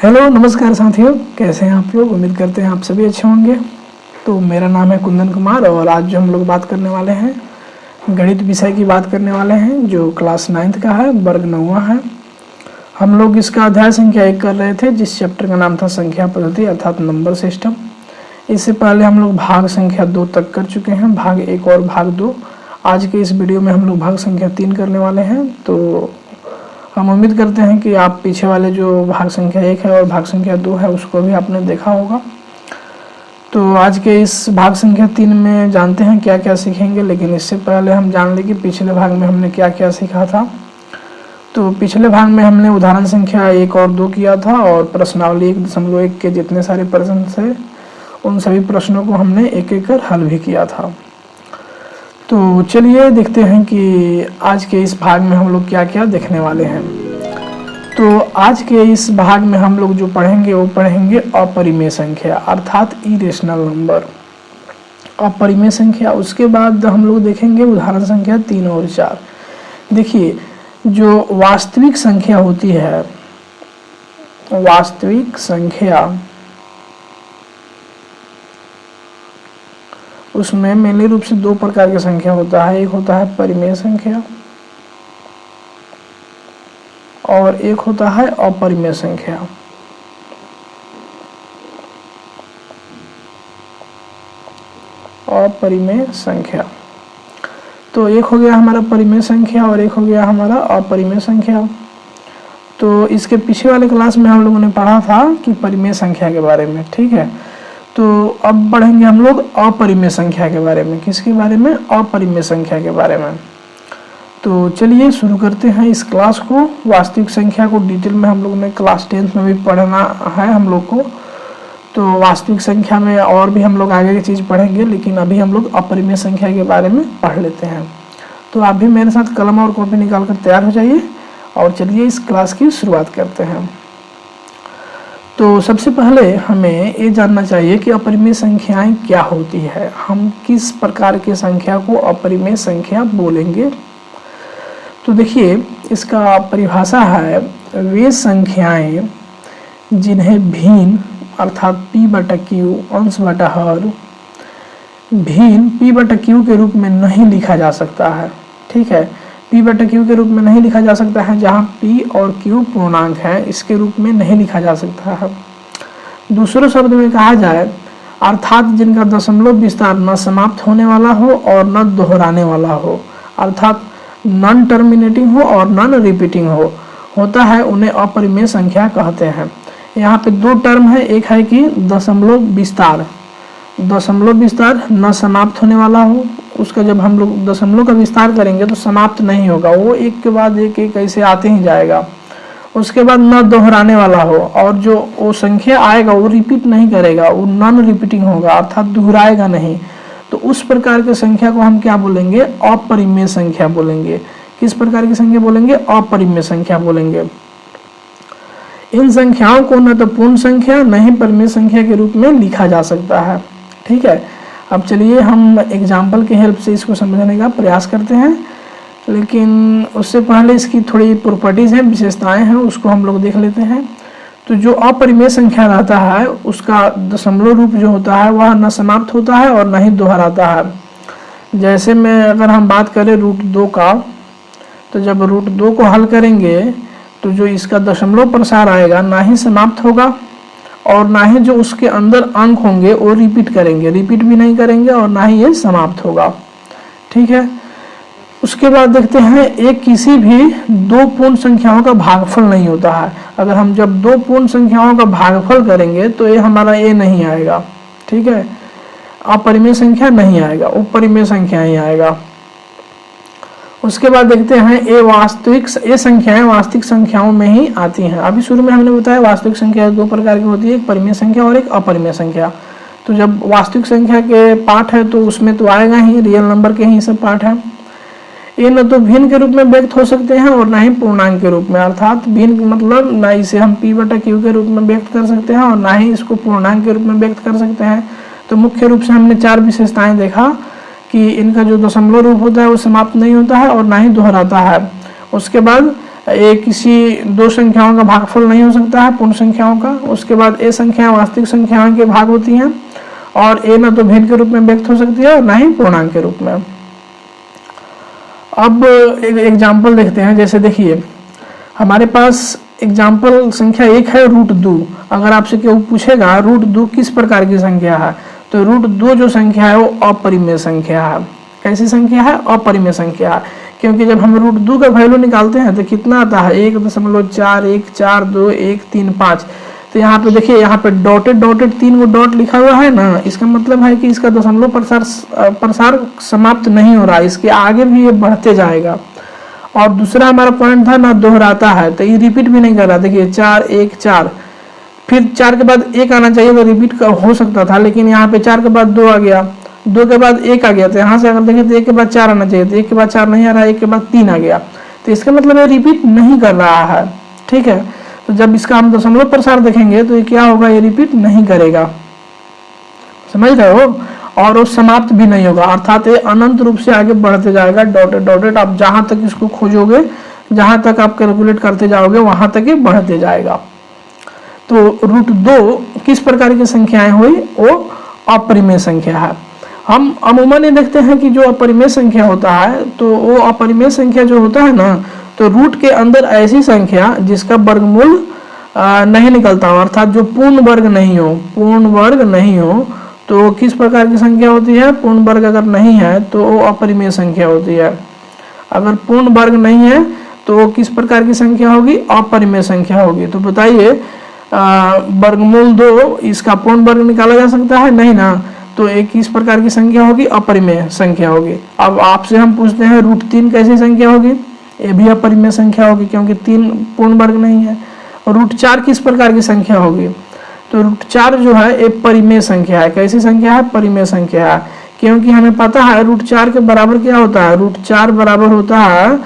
Hello नमस्कार साथियों, कैसे हैं आप लोग। उम्मीद करते हैं आप सभी अच्छे होंगे। तो मेरा नाम है कुंदन कुमार और आज जो हम लोग बात करने वाले हैं गणित विषय की बात करने वाले हैं, जो क्लास 9th का है, वर्ग 9वां है। हम लोग इसका अध्याय संख्या 1 कर रहे थे, जिस चैप्टर का नाम था संख्या पद्धति अर्थात नंबर सिस्टम। इससे पहले हम लोग भाग संख्या 2 तक कर चुके हैं, भाग 1 और भाग 2। आज के इस वीडियो में हम लोग भाग संख्या 3 करने वाले हैं। तो हम उम्मीद करते हैं कि आप पीछे वाले जो भाग संख्या 1 है और भाग संख्या 2 है उसको भी आपने देखा होगा। तो आज के इस भाग संख्या 3 में जानते हैं क्या क्या सीखेंगे, लेकिन इससे पहले हम जान लें कि पिछले भाग में हमने क्या क्या सीखा था। तो पिछले भाग में हमने उदाहरण संख्या 1 और 2 किया था और प्रश्नावली 1.1 के जितने सारे प्रश्न थे उन सभी प्रश्नों को हमने एक एक कर हल भी किया था। तो चलिए देखते हैं कि आज के इस भाग में हम लोग क्या क्या देखने वाले हैं। तो आज के इस भाग में हम लोग जो पढ़ेंगे वो पढ़ेंगे अपरिमेय संख्या अर्थात इरेशनल नंबर, अपरिमेय संख्या। उसके बाद हम लोग देखेंगे उदाहरण संख्या 3 और 4। देखिए, जो वास्तविक संख्या होती है, वास्तविक संख्या, उसमें मेनली रूप से 2 प्रकार की संख्या होता है। एक होता है परिमेय संख्या और एक होता है अपरिमेय संख्या। अपरिमेय संख्या, तो एक हो गया हमारा परिमेय संख्या और एक हो गया हमारा अपरिमेय संख्या। तो इसके पीछे वाले क्लास में हम लोगों ने पढ़ा था कि परिमेय संख्या के बारे में, ठीक है। तो अब पढ़ेंगे हम लोग अपरिमेय संख्या के बारे में। किसके बारे में? अपरिमेय संख्या के बारे में। तो चलिए शुरू करते हैं इस क्लास को। वास्तविक संख्या को डिटेल में हम लोगों ने क्लास 10th में भी पढ़ना है हम लोग को। तो वास्तविक संख्या में और भी हम लोग आगे की चीज़ पढ़ेंगे, लेकिन अभी हम लोग अपरिमेय संख्या के बारे में पढ़ लेते हैं। तो आप भी मेरे साथ कलम और कॉपी निकाल कर तैयार हो जाइए और चलिए इस क्लास की शुरुआत करते हैं। तो सबसे पहले हमें ये जानना चाहिए कि अपरिमेय संख्याएं क्या होती है। हम किस प्रकार की संख्या को अपरिमेय संख्या बोलेंगे। तो देखिए, इसका परिभाषा है वे संख्याएं जिन्हें भिन्न अर्थात p/q अंश बटा हर भिन्न p/q के रूप में नहीं लिखा जा सकता है, ठीक है। p/q के रूप में नहीं लिखा जा सकता है, जहाँ p और q पूर्णांक है, इसके रूप में नहीं लिखा जा सकता है। दूसरे शब्द में कहा जाए अर्थात जिनका दशमलव विस्तार न समाप्त होने वाला हो और न दोहराने वाला हो, अर्थात नॉन टर्मिनेटिंग हो और नॉन रिपीटिंग होता है, उन्हें अपरिमेय संख्या कहते हैं। यहाँ पे 2 टर्म है, एक है कि दशमलव विस्तार न समाप्त होने वाला हो। उसका जब हम लोग दशमलव का विस्तार करेंगे तो समाप्त नहीं होगा, वो एक के बाद एक एक ऐसे आते ही जाएगा। उसके बाद न दोहराने वाला हो, और जो वो संख्या आएगा वो रिपीट नहीं करेगा, वो नॉन रिपीटिंग होगा अर्थात दोहराएगा नहीं। तो उस प्रकार की संख्या को हम क्या बोलेंगे? अपरिमेय संख्या बोलेंगे। किस प्रकार की संख्या बोलेंगे? अपरिमेय संख्या बोलेंगे। इन संख्याओं को न तो पूर्ण संख्या न ही परिमेय संख्या के रूप में लिखा जा सकता है, ठीक है। अब चलिए हम एग्जाम्पल की हेल्प से इसको समझने का प्रयास करते हैं, लेकिन उससे पहले इसकी थोड़ी प्रॉपर्टीज हैं, विशेषताएं हैं, उसको हम लोग देख लेते हैं। तो जो अपरिमेय संख्या रहता है उसका दशमलव रूप जो होता है वह न समाप्त होता है और न ही दोहराता है। जैसे में अगर हम बात करें √2 का, तो जब √2 को हल करेंगे तो जो इसका दशमलव प्रसार आएगा ना ही समाप्त होगा और ना ही जो उसके अंदर अंक होंगे वो रिपीट भी नहीं करेंगे और ना ही ये समाप्त होगा, ठीक है। उसके बाद देखते हैं एक किसी भी 2 पूर्ण संख्याओं का भागफल नहीं होता है। अगर हम जब 2 पूर्ण संख्याओं का भागफल करेंगे तो ये हमारा ए नहीं आएगा, ठीक है। अपरिमेय संख्या नहीं आएगा, उपरिमेय संख्या ही आएगा। उसके बाद देखते हैं ये संख्याएं वास्तविक संख्याओं में ही आती हैं। अभी शुरू में हमने बताया वास्तविक संख्या 2 प्रकार की होती है, एक परिमेय संख्या और एक अपरिमेय संख्या। तो जब वास्तविक संख्या के पार्ट है तो उसमें तो आएगा ही, रियल नंबर के ही सब पार्ट है। ये न तो भिन्न के रूप में व्यक्त हो सकते हैं और ना ही पूर्णांक के रूप में, अर्थात भिन्न मतलब ना इसे हम p/q के रूप में व्यक्त कर सकते हैं और ना ही इसको पूर्णांक के रूप में व्यक्त कर सकते हैं। तो मुख्य रूप से हमने 4 विशेषताएं देखा कि इनका जो दशमलव रूप होता है वो समाप्त नहीं होता है और ना ही दोहराता है। उसके बाद ए किसी दो संख्याओं का भागफल नहीं हो सकता है पूर्ण संख्याओं का। उसके बाद ए संख्याएं वास्तविक संख्याओं के भाग होती हैं और ए ना तो भिन्न के रूप में व्यक्त हो सकती है और ना ही पूर्णांक के रूप में। अब एक एग्जाम्पल देखते हैं। जैसे देखिए हमारे पास एग्जाम्पल संख्या 1 है √2। अगर आपसे केवल पूछेगा √2 किस प्रकार की संख्या है, तो √2 जो संख्या है वो अपरिमेय संख्या है। कैसी संख्या है? अपरिमेय संख्या है। क्योंकि जब हम √2 का वैल्यू निकालते हैं तो कितना आता है 1.414315। तो यहाँ पे देखिए, यहाँ पे डॉटेड 3 को डॉट लिखा हुआ है ना, इसका मतलब है कि इसका दशमलव प्रसार समाप्त नहीं हो रहा है, इसके आगे भी ये बढ़ते जाएगा। और दूसरा हमारा पॉइंट था ना दोहराता है, तो ये रिपीट भी नहीं कर रहा। देखिए 4 1 4, फिर 4 के बाद 1 आना चाहिए तो रिपीट हो सकता था, लेकिन यहाँ पे 4 के बाद 2 आ गया, 2 के बाद 1 आ गया। तो यहाँ से अगर देखें तो 1 के बाद 4 आना चाहिए, तो 1 के बाद 4 नहीं आ रहा है, 1 के बाद 3 आ गया। तो इसका मतलब ये रिपीट नहीं कर रहा है। ठीक है, तो जब इसका हम दशमलव प्रसार देखेंगे तो ये क्या होगा, ये रिपीट नहीं करेगा। समझ रहे हो? और वो समाप्त भी नहीं होगा, अर्थात ये अनंत रूप से आगे बढ़ते जाएगा। डॉटेड आप जहां तक इसको खोजोगे, जहां तक आप कैलकुलेट करते जाओगे वहां तक ये बढ़ते जाएगा। तो √2 किस प्रकार की संख्याएं हुई? वो अपरिमेय संख्या है। हम अमूमन ये देखते हैं कि जो अपरिमेय संख्या होता है, तो वो अपरिमेय संख्या जो होता है ना, तो रूट के अंदर ऐसी संख्या जिसका वर्गमूल नहीं निकलता हो, अर्थात जो पूर्ण वर्ग नहीं हो, तो किस प्रकार की संख्या होती है? पूर्ण वर्ग अगर नहीं है तो वो अपरिमेय संख्या होती है। अगर पूर्ण वर्ग नहीं है तो किस प्रकार की संख्या होगी? अपरिमेय संख्या होगी। तो बताइए वर्गमूल 2 इसका पूर्ण वर्ग निकाला जा सकता है? नहीं ना, तो एक किस प्रकार की संख्या होगी? अपरिमेय संख्या होगी। अब आपसे हम पूछते हैं √3 कैसी संख्या होगी? ये भी अपरिमेय संख्या होगी, क्योंकि 3 पूर्ण वर्ग नहीं है। और √4 किस प्रकार की संख्या होगी? तो √4 जो है एक परिमेय संख्या है। कैसी संख्या है? परिमेय संख्या है, क्योंकि हमें पता है √4 के बराबर क्या होता है? √4 बराबर होता है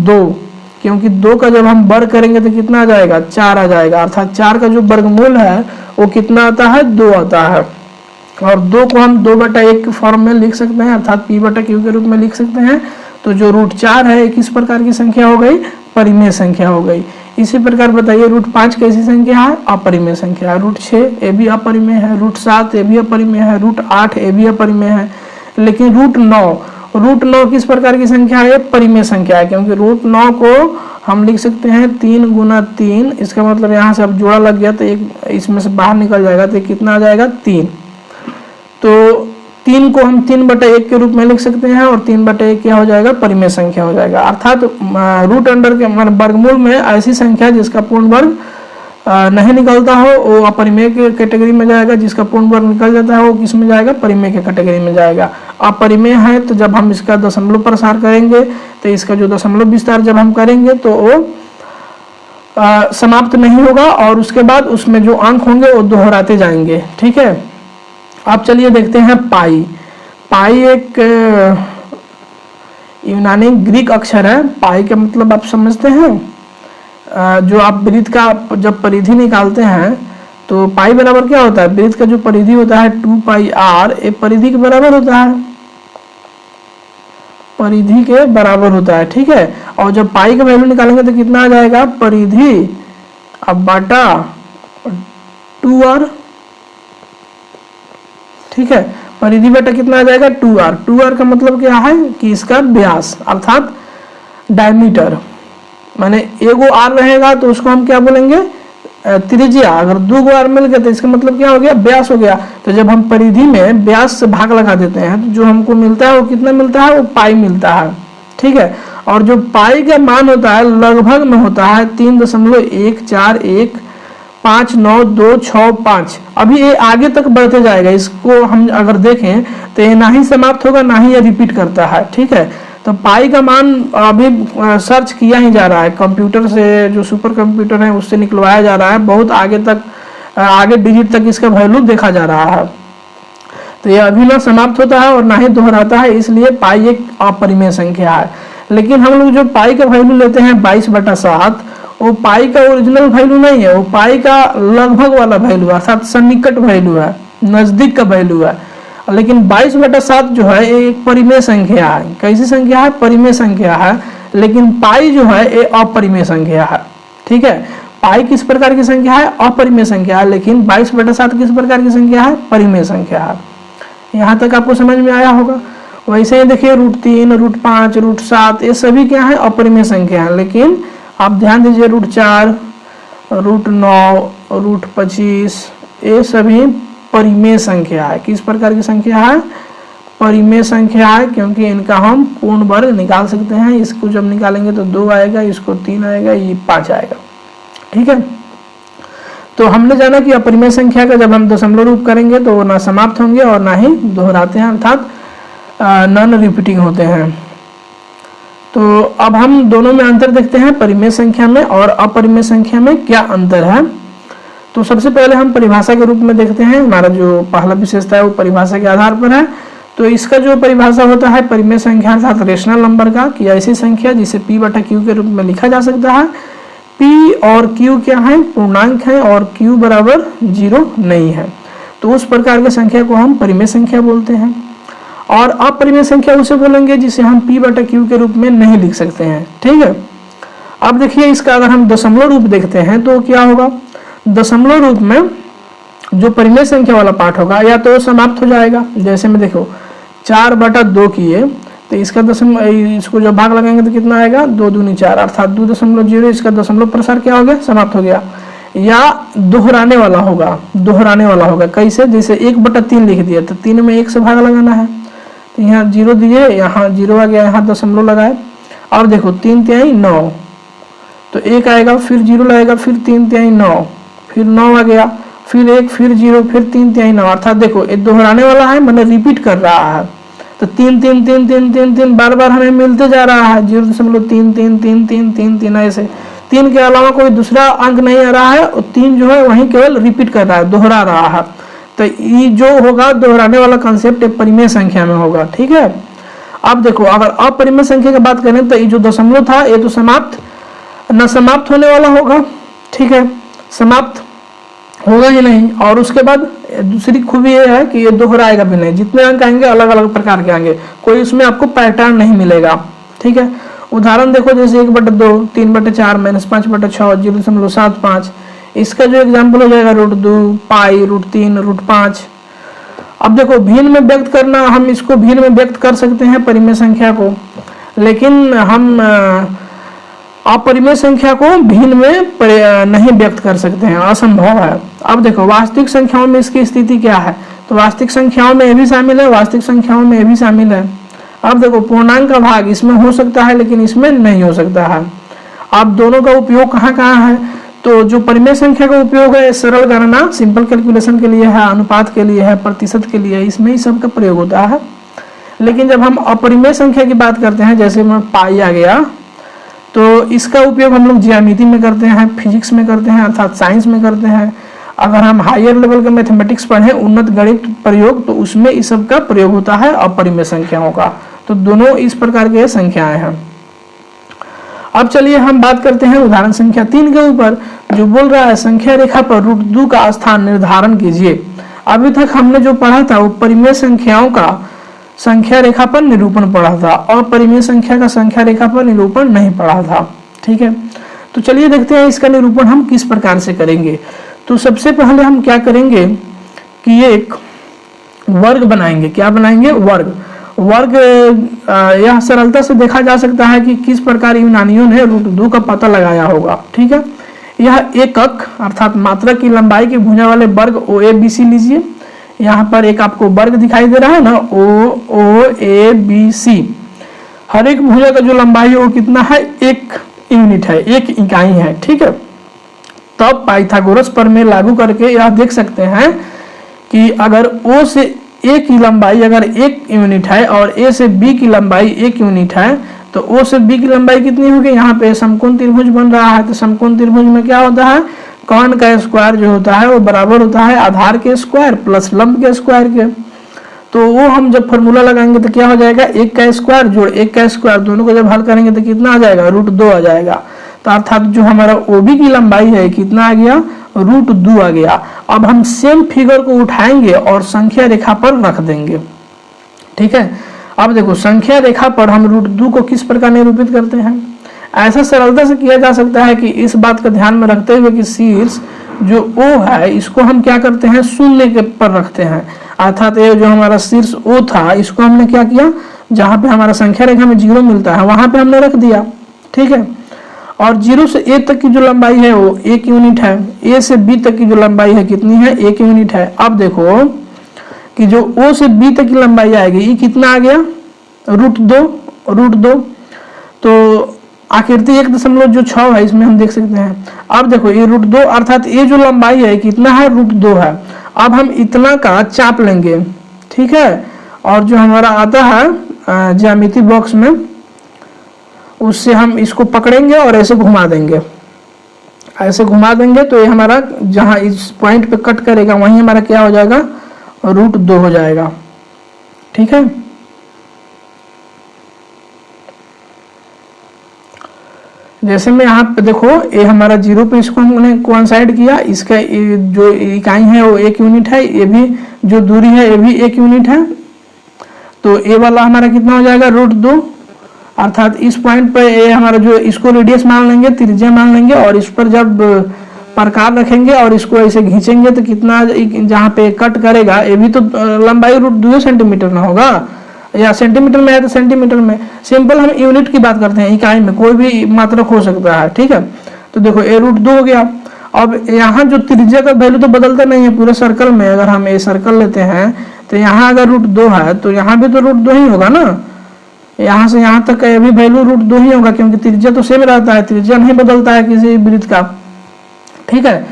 2, क्योंकि 2 का जब हम वर्ग करेंगे तो कितना आ जाएगा? 4 आ जाएगा। अर्थात 4 का जो वर्गमूल है वो कितना आता है? 2 आता है। और 2 को हम 2/1 के फॉर्म में लिख सकते हैं, अर्थात P/Q के रूप में लिख सकते हैं। तो जो √4 है किस प्रकार की संख्या हो गई? परिमेय संख्या हो गई। इसी प्रकार बताइए √5 कैसी संख्या है? अपरिमेय संख्या है। √6 ये भी अपरिमेय है, √7 ये भी अपरिमेय है, √8 ये भी अपरिमेय है। लेकिन √9 किस प्रकार की संख्या है? परिमेय संख्या है, क्योंकि √9 को हम लिख सकते हैं 3 × 3। इसका मतलब यहाँ से अब जोड़ा लग गया तो एक इसमें से बाहर निकल जाएगा, तो कितना आ जाएगा? 3। तो 3 को हम 3/1 के रूप में लिख सकते हैं, और 3/1 क्या हो जाएगा? परिमेय संख्या हो जाएगा। अर्थात रूट अंडर के वर्गमूल में ऐसी संख्या जिसका पूर्ण वर्ग नहीं निकलता हो वो अपरिमेय के कैटेगरी में जाएगा, जिसका पूर्ण वर्ग निकल जाता है वो किस में जाएगा? परिमेय के कैटेगरी में जाएगा। अपरिमेय है तो जब हम इसका दशमलव प्रसार करेंगे, तो इसका जो दशमलव विस्तार जब हम करेंगे तो वो समाप्त नहीं होगा, और उसके बाद उसमें जो अंक होंगे वो दोहराते जाएंगे। ठीक है, अब चलिए देखते हैं पाई एक यूनानी ग्रीक अक्षर है। पाई का मतलब आप समझते हैं, जो आप वृत्त का जब परिधि निकालते हैं तो पाई बराबर क्या होता है? वृत्त का जो परिधि होता है 2πr ये परिधि के बराबर होता है, परिधि के बराबर होता है। ठीक है, और जब पाई का वैल्यू निकालेंगे तो कितना आ जाएगा? परिधि अब बाटा 2r। ठीक है, परिधि बटा कितना आ जाएगा? 2r। 2r का मतलब क्या है कि इसका व्यास अर्थात डायमीटर, माने एगो r रहेगा तो उसको हम क्या बोलेंगे? त्रिज्या। अगर 2 गो r मिल गया तो इसका मतलब क्या हो गया? व्यास हो गया। तो जब हम परिधि में व्यास से भाग लगा देते हैं तो जो हमको मिलता है वो कितना मिलता है? वो पाई मिलता है। ठीक है, और जो पाई का मान होता है लगभग में होता है 3.1415926 अभी ये आगे तक बढ़ते जाएगा। इसको हम अगर देखें तो ये ना ही समाप्त होगा ना ही ये रिपीट करता है। ठीक है, तो पाई का मान अभी सर्च किया ही जा रहा है, कंप्यूटर से जो सुपर कंप्यूटर है उससे निकलवाया जा रहा है, बहुत आगे तक आगे डिजिट तक इसका वैल्यू देखा जा रहा है। तो ये अभी ना समाप्त होता है और ना ही दोहराता है, इसलिए पाई एक अपरिमेय संख्या है। लेकिन हम लोग जो पाई का वैल्यू लेते हैं 22/7, वो पाई का ओरिजिनल वैल्यू नहीं है, वो पाई का लगभग वाला वैल्यू है, अर्थात सन्निकट वैल्यू है, नजदीक का वैल्यू है। लेकिन 22/7 जो है एक परिमेय संख्या है। कैसी संख्या है? परिमेय संख्या है, लेकिन पाई जो है ये अपरिमेय संख्या है। ठीक है, पाई किस प्रकार की संख्या है? अपरिमेय संख्या है। लेकिन 22/7 किस प्रकार की संख्या है? परिमेय संख्या है। यहाँ तक आपको समझ में आया होगा। वैसे ही देखिए √3, √5, √7 ये सभी क्या है? अपरिमेय संख्या है। लेकिन आप ध्यान दीजिए √4, √9, √25 ये सभी परिमेय संख्या है। किस प्रकार की संख्या है? परिमेय संख्या है, क्योंकि इनका हम पूर्ण वर्ग निकाल सकते हैं। इसको जब निकालेंगे तो 2 आएगा, इसको 3 आएगा, ये 5 आएगा। ठीक है, तो हमने जाना कि अपरिमेय संख्या का जब हम दशमलव रूप करेंगे तो ना समाप्त होंगे और ना ही दोहराते हैं, अर्थात नॉन रिपीटिंग होते हैं। तो अब हम दोनों में अंतर देखते हैं, परिमेय संख्या में और अपरिमेय संख्या में क्या अंतर है। तो सबसे पहले हम परिभाषा के रूप में देखते हैं। हमारा जो पहला विशेषता है वो परिभाषा के आधार पर है। तो इसका जो परिभाषा होता है परिमेय संख्या अर्थात रेशनल नंबर का, कि ऐसी संख्या जिसे P/Q के रूप में लिखा जा सकता है। P और Q क्या है? पूर्णांक है और Q बराबर 0 नहीं है। तो उस प्रकार की संख्या को हम परिमेय संख्या बोलते हैं। और अपरिमेय संख्या उसे बोलेंगे जिसे हम P/Q के रूप में नहीं लिख सकते हैं। ठीक है, अब देखिए इसका अगर हम दशमलव रूप देखते हैं तो क्या होगा? दशमलव रूप में जो परिमेय संख्या वाला पार्ट होगा या तो समाप्त हो जाएगा। जैसे में देखो 4/2 किए तो इसका इसको जब भाग लगाएंगे तो कितना आएगा? 2 दूनी 4 अर्थात 2.0, इसका दशमलव प्रसार क्या हो गया? समाप्त हो गया। या दोहराने वाला होगा, दोहराने वाला होगा कैसे? जैसे 1/3 लिख दिया तो 3 में 1 से भाग लगाना है, तो यहाँ 0 दिए, यहाँ 0 आ गया, यहाँ दशमलव लगाए। और देखो 3/3 9, तो 1 आएगा, फिर 0 लगेगा, फिर 3/3 9, फिर 9 आ गया, फिर 1, फिर 0, फिर 3/3 9। अर्थात देखो ये दोहराने वाला है, मैंने रिपीट कर रहा है। तो 3 3 3 3 3 3 बार बार हमें मिलते जा रहा है। 0.3 3 3 3 3 3 ऐसे 3 के अलावा कोई दूसरा अंक नहीं आ रहा है। और 3 जो है वहीं केवल रिपीट कर रहा है, दोहरा रहा है। तो ये जो होगा दोहराने वाला कंसेप्ट परिमेय संख्या में होगा। ठीक है, अब देखो अगर अपरिमेय संख्या की बात करें तो ये जो दशमलव था ये तो समाप्त न समाप्त होने वाला होगा। ठीक है, समाप्त होगा ही नहीं। और उसके बाद दूसरी खूबी ये है कि ये दोहराएगा भी नहीं। जितने अंक आएंगे अलग अलग प्रकार के आएंगे, कोई उसमें आपको पैटर्न नहीं मिलेगा। ठीक है, उदाहरण देखो जैसे 1/2, 3/4, -5/6, 0.75। इसका जो एग्जाम्पल हो जाएगा √2, पाई, √3, √5। अब देखो भिन्न में व्यक्त करना, हम इसको भिन्न में व्यक्त कर सकते हैं परिमेय संख्या को, लेकिन हम अपरिमेय संख्या को भिन्न में नहीं व्यक्त कर सकते हैं, असंभव है। अब देखो वास्तविक संख्याओं में इसकी स्थिति क्या है? तो वास्तविक संख्याओं में ये भी शामिल है, वास्तविक संख्याओं में ये भी शामिल है। अब देखो पूर्णांक का भाग इसमें हो सकता है लेकिन इसमें नहीं हो सकता है। अब दोनों का उपयोग कहाँ कहाँ है? तो जो परिमेय संख्या का उपयोग है सरल गणना, सिंपल कैलकुलेशन के लिए है, अनुपात के लिए है, प्रतिशत के लिए, इसमें ही सबका प्रयोग होता है। लेकिन जब हम अपरिमेय संख्या की बात करते हैं, जैसे में पाई आ गया, तो इसका उपयोग हम लोग ज्यामिति में करते हैं, फिजिक्स में करते हैं, अर्थात साइंस में करते हैं। अगर हम हायर लेवल का मैथमेटिक्स पढ़ें, उन्नत गणित प्रयोग, तो उसमें इस सब का प्रयोग होता है अपरिमेय संख्याओं का। तो दोनों इस प्रकार के संख्याएं हैं। अब चलिए हम बात करते हैं उदाहरण संख्या 3 के ऊपर, जो बोल रहा है संख्या रेखा पर √2 का स्थान निर्धारण कीजिए। अभी तक हमने जो पढ़ा था वो परिमेय संख्याओं का संख्या रेखा पर निरूपण पढ़ा था और परिमेय संख्या का संख्या रेखा पर निरूपण नहीं पढ़ा था। ठीक है, तो चलिए देखते हैं इसका निरूपण हम किस प्रकार से करेंगे। तो सबसे पहले हम क्या करेंगे कि एक वर्ग बनाएंगे। क्या बनाएंगे? वर्ग। वर्ग यह सरलता से देखा जा सकता है कि किस प्रकार यूनानियों ने √2 का पता लगाया होगा। ठीक है, यह एकक अर्थात मात्रा की लंबाई की भुजा वाले वर्ग OABC लीजिए। यहाँ पर एक आपको वर्ग दिखाई दे रहा है ना, OABC। हर एक भुजा का जो लंबाई है वो कितना है? 1 यूनिट है, 1 इकाई है। ठीक है, तब पाइथागोरस प्रमेय लागू करके यह देख सकते हैं कि अगर O से A की लंबाई अगर 1 यूनिट है और A से B की लंबाई 1 यूनिट है, तो O से B की लंबाई कितनी होगी? यहाँ पे समकोण त्रिभुज बन रहा है, तो समकोण त्रिभुज में क्या होता है? कर्ण का स्क्वायर जो होता है वो बराबर होता है आधार के स्क्वायर प्लस लंब के स्क्वायर के। तो वो हम जब फॉर्मूला लगाएंगे तो क्या हो जाएगा? 1 का स्क्वायर जोड़ 1 का स्क्वायर, दोनों को जब हल करेंगे तो कितना आ जाएगा? √2 आ जाएगा। तो अर्थात जो हमारा OB की लंबाई है कितना आ गया? √2 आ गया। अब हम सेम फिगर को उठाएंगे और संख्या रेखा पर रख देंगे। ठीक है, अब देखो संख्या रेखा पर हम √2 को किस प्रकार निरूपित करते हैं। ऐसा सरलता से किया जा सकता है कि इस बात का ध्यान में रखते हुए कि शीर्ष जो O है इसको हम क्या करते हैं, शून्य के पर रखते हैं, अर्थात ये जो हमारा शीर्ष O था इसको हमने क्या किया, जहां पे हमारा संख्या रेखा में 0 मिलता है वहां पे हमने रख दिया, ठीक है। और 0 से A तक की जो लंबाई है वो 1 यूनिट है, A से B तक की जो लंबाई है कितनी है, 1 यूनिट है। अब देखो कि जो O से B तक की लंबाई आएगी ये कितना आ गया, √2, तो आकृति 1.6 है, इसमें हम देख सकते हैं। अब देखो ये √2 अर्थात ये जो लंबाई है कितना है, √2 है। अब हम इतना का चाप लेंगे, ठीक है, और जो हमारा आता है ज्यामिति बॉक्स में उससे हम इसको पकड़ेंगे और ऐसे घुमा देंगे, ऐसे घुमा देंगे तो ये हमारा जहां इस पॉइंट पे कट करेगा वहीं हमारा क्या हो जाएगा, √2 हो जाएगा, ठीक है। जैसे में यहाँ पे देखो ये हमारा 0 पे इसको हमने कोइंसाइड किया, इसका जो इकाई है वो 1 यूनिट है, ये भी जो दूरी है ये भी 1 यूनिट है, तो ये वाला हमारा कितना हो जाएगा, √2 अर्थात इस पॉइंट पे ये हमारा जो इसको रेडियस मान लेंगे, त्रिज्या मान लेंगे, और इस पर जब प्रकार रखेंगे और इसको ऐसे खींचेंगे तो कितना जहाँ पे कट करेगा ये भी तो लंबाई √2 सेंटीमीटर ना होगा, या सेंटीमीटर में है तो सेंटीमीटर में, सिंपल हम यूनिट की बात करते हैं, इकाई में कोई भी मात्रक हो सकता है, ठीक है। तो देखो ये √2 हो गया। अब यहाँ जो त्रिज्या का वैल्यू तो बदलता नहीं है पूरे सर्कल में, अगर हम ये सर्कल लेते हैं तो यहाँ अगर √2 है तो यहाँ भी तो √2 ही होगा ना, यहाँ से यहाँ तक का ये भी वैल्यू √2 ही होगा, क्योंकि त्रिज्या तो सेम रहता है, त्रिज्या नहीं बदलता है किसी वृत्त का, ठीक है।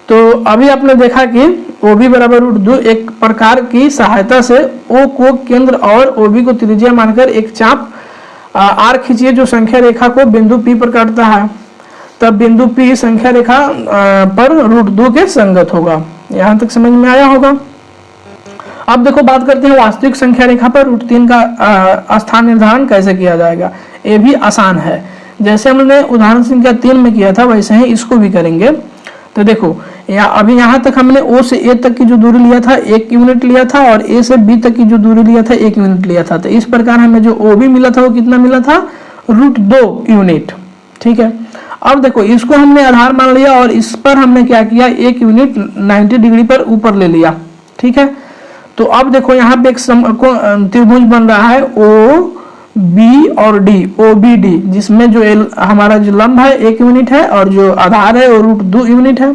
तो अभी आपने देखा कि OB बराबर √2 एक प्रकार की सहायता से O को केंद्र और OB को त्रिज्या मानकर एक चाप R खींचिए जो संख्या रेखा को बिंदु P पर काटता है, तब बिंदु P संख्या रेखा पर √2 के संगत होगा। यहाँ तक समझ में आया होगा। अब देखो बात करते हैं वास्तविक संख्या रेखा पर √3 का स्थान निर्धारण कैसे किया जाएगा। ये भी आसान है, जैसे हमने उदाहरण संख्या 3 में किया था वैसे ही इसको भी करेंगे। तो देखो अभी यहाँ तक हमने O से A तक की जो दूरी लिया था 1 यूनिट लिया था, और A से B तक की जो दूरी लिया था 1 यूनिट लिया था। तो इस प्रकार हमें जो OB मिला था वो कितना मिला था, √2 यूनिट, ठीक है। अब देखो इसको हमने आधार मान लिया और इस पर हमने क्या किया, 1 यूनिट 90 डिग्री पर ऊपर ले लिया, ठीक है। तो अब देखो यहाँ पे एक त्रिभुज बन रहा है OB और D, OBD, जिसमें जो हमारा जो लंब है 1 यूनिट है और जो आधार है वो √2 यूनिट है।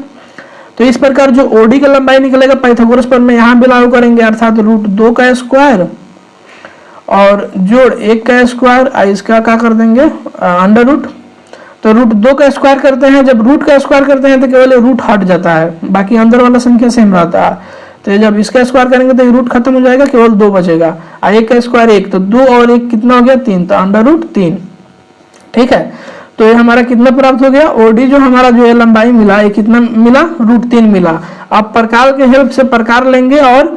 तो इस प्रकार जो OD का लंबाई निकलेगा पाइथागोरस पर में यहाँ भी लागू करेंगे, अर्थात √2 का स्क्वायर और जोड़ 1 का स्क्वायर, इसका क्या कर देंगे √। तो √2 का स्क्वायर करते हैं, जब रूट का स्क्वायर करते हैं तो केवल रूट हट जाता है, बाकी अंदर वाला संख्या सेम रहता है। तो जब इसका स्क्वायर करेंगे तो रूट खत्म हो जाएगा, केवल 2 बचेगा, 1 का स्क्वायर 1, तो 2 और 1 कितना हो गया 3, तो √3, ठीक है। तो ये हमारा कितना प्राप्त हो गया, OD जो हमारा जो लंबाई मिला ये कितना मिला, √3 मिला। अब प्रकार के हेल्प से प्रकार लेंगे और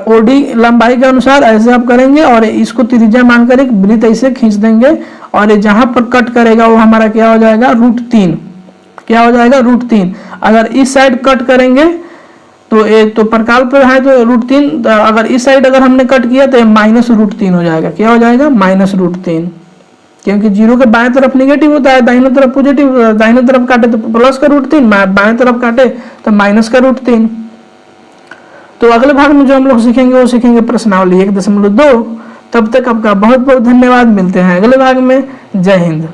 OD लंबाई के अनुसार ऐसे आप करेंगे और इसको त्रिज्या मानकर एक वृत्त ऐसे खींच देंगे, और ये जहां पर कट करेगा वो हमारा क्या हो जाएगा, √3, क्या हो जाएगा √3। अगर इस साइड कट करेंगे तो ये तो प्रकार पर है तो √3, अगर इस साइड अगर हमने कट किया तो -√3 हो जाएगा, क्या हो जाएगा -√3, क्योंकि 0 के बाएं तरफ निगेटिव होता है, दाहिने तरफ पॉजिटिव, दाहिने तरफ काटे तो प्लस का √3, बाएं तरफ काटे तो माइनस का √3। तो अगले भाग में जो हम लोग सीखेंगे वो सीखेंगे प्रश्नावली 1.2। तब तक आपका बहुत बहुत धन्यवाद, मिलते हैं अगले भाग में। जय हिंद।